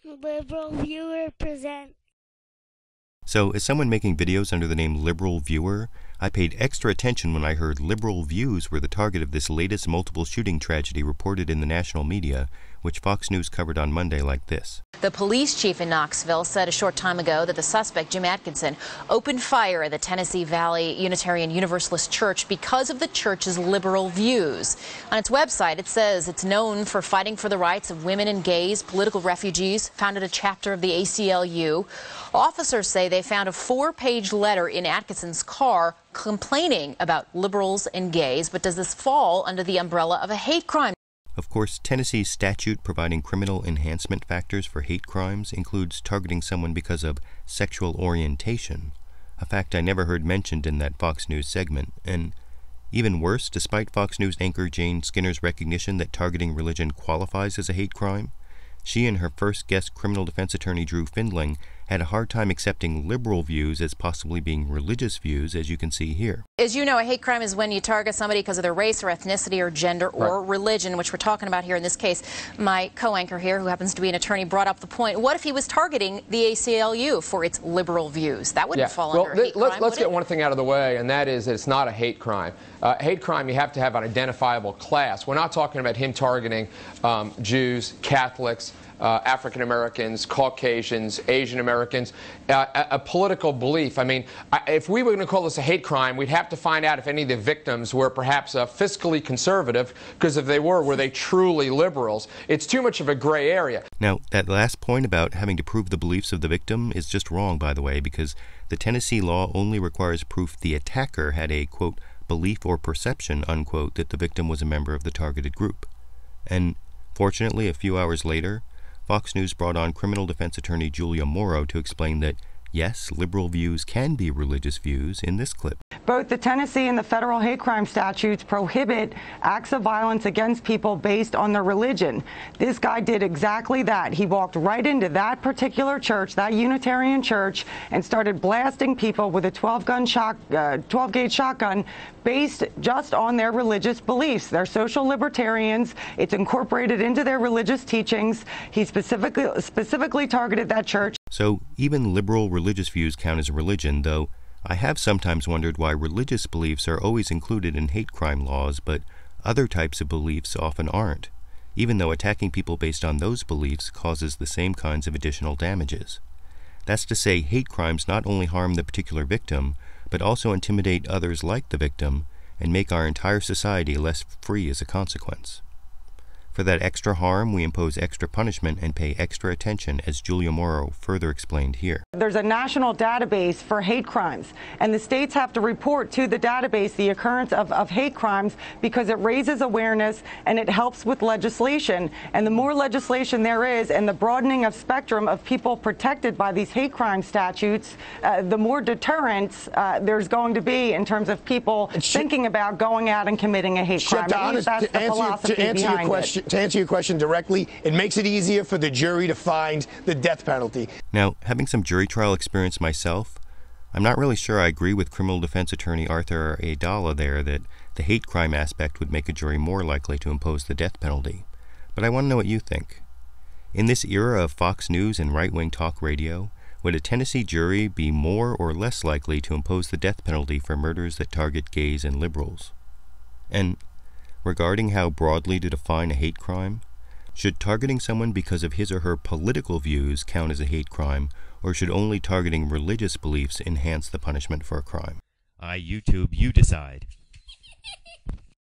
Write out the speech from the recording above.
Liberal Viewer present. So, as someone making videos under the name Liberal Viewer, I paid extra attention when I heard liberal views were the target of this latest multiple shooting tragedy reported in the national media, which Fox News covered on Monday like this. The police chief in Knoxville said a short time ago that the suspect, Jim Atkinson, opened fire at the Tennessee Valley Unitarian Universalist Church because of the church's liberal views. On its website, it says it's known for fighting for the rights of women and gays, political refugees, founded a chapter of the ACLU. Officers say they found a 4-page letter in Atkinson's car complaining about liberals and gays, but does this fall under the umbrella of a hate crime? Of course, Tennessee's statute providing criminal enhancement factors for hate crimes includes targeting someone because of sexual orientation, a fact I never heard mentioned in that Fox News segment. And even worse, despite Fox News anchor Jane Skinner's recognition that targeting religion qualifies as a hate crime, she and her first guest criminal defense attorney Drew Findling had a hard time accepting liberal views as possibly being religious views, as you can see here. As you know, a hate crime is when you target somebody because of their race or ethnicity or gender or religion, which we're talking about here in this case. My co-anchor here, who happens to be an attorney, brought up the point. What if he was targeting the ACLU for its liberal views? That wouldn't fall under a hate crime, let's get one thing out of the way, and that is that it's not a hate crime. Hate crime, you have to have an identifiable class. We're not talking about him targeting Jews, Catholics, African Americans, Caucasians, Asian Americans, a political belief. I mean, if we were going to call this a hate crime, we'd have to find out if any of the victims were perhaps fiscally conservative, because if they were they truly liberals? It's too much of a gray area. Now, that last point about having to prove the beliefs of the victim is just wrong, by the way, because the Tennessee law only requires proof the attacker had a, quote, belief or perception, unquote, that the victim was a member of the targeted group. And fortunately, a few hours later, Fox News brought on criminal defense attorney Julia Morrow to explain that, yes, liberal views can be religious views in this clip. Both the Tennessee and the federal hate crime statutes prohibit acts of violence against people based on their religion. This guy did exactly that. He walked right into that particular church, that Unitarian church, and started blasting people with a 12-gauge shotgun based just on their religious beliefs. They're social libertarians. It's incorporated into their religious teachings. He specifically targeted that church. So even liberal religious views count as a religion, though I have sometimes wondered why religious beliefs are always included in hate crime laws, but other types of beliefs often aren't, even though attacking people based on those beliefs causes the same kinds of additional damages. That's to say, hate crimes not only harm the particular victim, but also intimidate others like the victim and make our entire society less free as a consequence. For that extra harm, we impose extra punishment and pay extra attention, as Julia Morrow further explained here. There's a national database for hate crimes, and the states have to report to the database the occurrence of hate crimes because it raises awareness and it helps with legislation. And the more legislation there is and the broadening of spectrum of people protected by these hate crime statutes, the more deterrence there's going to be in terms of people thinking about going out and committing a hate crime. At least that's the philosophy behind it. To answer your question directly, it makes it easier for the jury to find the death penalty. Now, having some jury trial experience myself, I'm not really sure I agree with criminal defense attorney Arthur Aidala there that the hate crime aspect would make a jury more likely to impose the death penalty. But I want to know what you think. In this era of Fox News and right-wing talk radio, would a Tennessee jury be more or less likely to impose the death penalty for murders that target gays and liberals? And regarding how broadly to define a hate crime, should targeting someone because of his or her political views count as a hate crime, or should only targeting religious beliefs enhance the punishment for a crime? YouTube, you decide.